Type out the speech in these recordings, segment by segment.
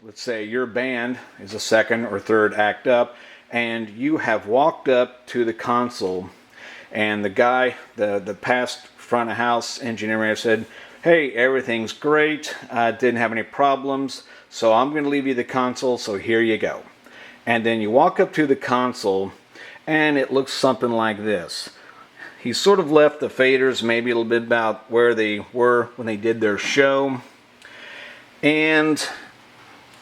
let's say your band is a second or third act up, and you have walked up to the console, and the guy, the past front of house engineer may have said, hey, everything's great, didn't have any problems, so I'm going to leave you the console, so here you go. And then you walk up to the console, and it looks something like this. He sort of left the faders maybe a little bit about where they were when they did their show. And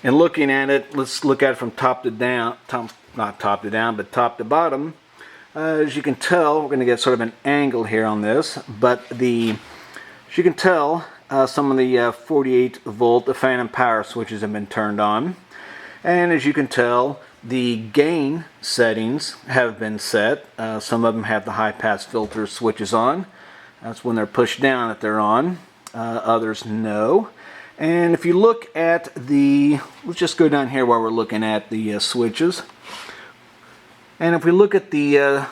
looking at it, let's look at it from top to down, not top to down, but top to bottom. As you can tell, we're going to get sort of an angle here on this, but as you can tell, some of the 48 volt, the phantom power switches have been turned on. And as you can tell, the gain settings have been set. Some of them have the high pass filter switches on. That's when they're pushed down that they're on. Others no. And if you look at let's just go down here while we're looking at the switches. And if we look at the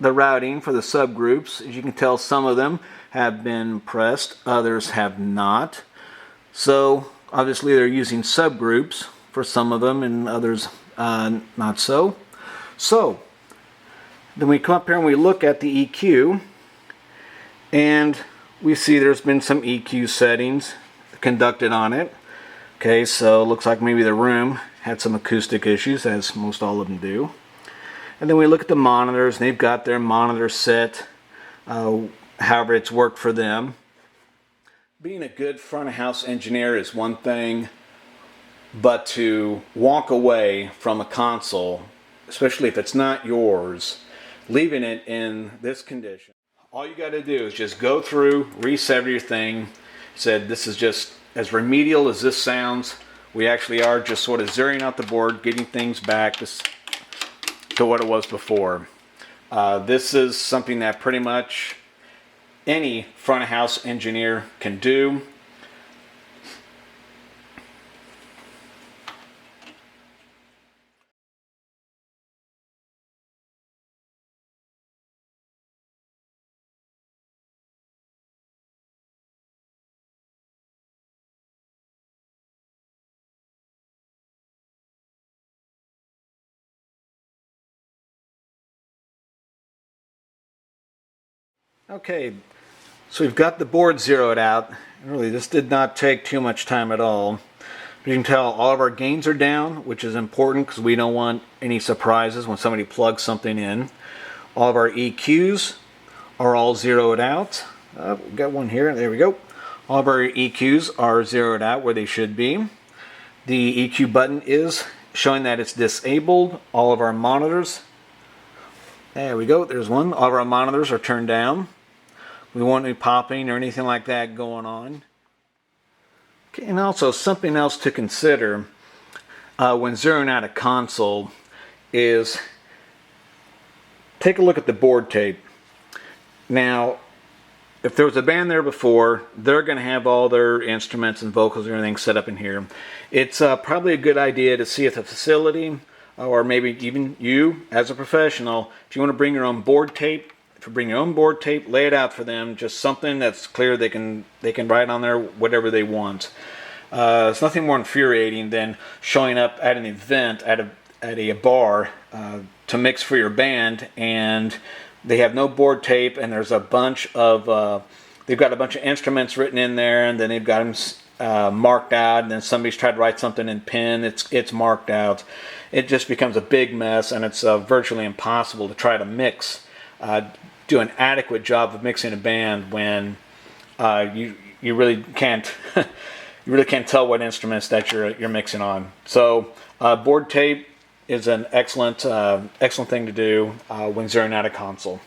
routing for the subgroups, as you can tell, some of them have been pressed, others have not. So obviously they're using subgroups for some of them and others not so. So then we come up here and we look at the EQ, and we see there's been some EQ settings conducted on it. Okay, so it looks like maybe the room had some acoustic issues, as most all of them do. And then we look at the monitors, and they've got their monitor set however it's worked for them. Being a good front of house engineer is one thing, but to walk away from a console, especially if it's not yours, leaving it in this condition, all you got to do is just go through, reset everything. Said this is just as remedial as this sounds. We actually are just sort of zeroing out the board, getting things back to what it was before. This is something that pretty much any front of house engineer can do. Okay, so we've got the board zeroed out. Really, this did not take too much time at all. You can tell all of our gains are down, which is important because we don't want any surprises when somebody plugs something in. All of our EQs are all zeroed out. We've got one here, there we go. All of our EQs are zeroed out where they should be. The EQ button is showing that it's disabled. All of our monitors, there we go, there's one. All of our monitors are turned down. We won't be popping or anything like that going on. Okay, and also something else to consider when zeroing out a console is take a look at the board tape. Now, if there was a band there before, they're going to have all their instruments and vocals and everything set up in here. It's probably a good idea to see if the facility, or maybe even you as a professional, if you want to bring your own board tape, if you bring your own board tape, lay it out for them, just something that's clear they can write on there whatever they want. It's nothing more infuriating than showing up at an event at a bar to mix for your band, and they have no board tape, and there's a bunch of they've got a bunch of instruments written in there, and then they've got them marked out, and then somebody's tried to write something in pen, it's marked out. It just becomes a big mess, and it's virtually impossible to try to mix, do an adequate job of mixing a band when you really can't you really can't tell what instruments that you're mixing on. So board tape is an excellent thing to do when zeroing out a console.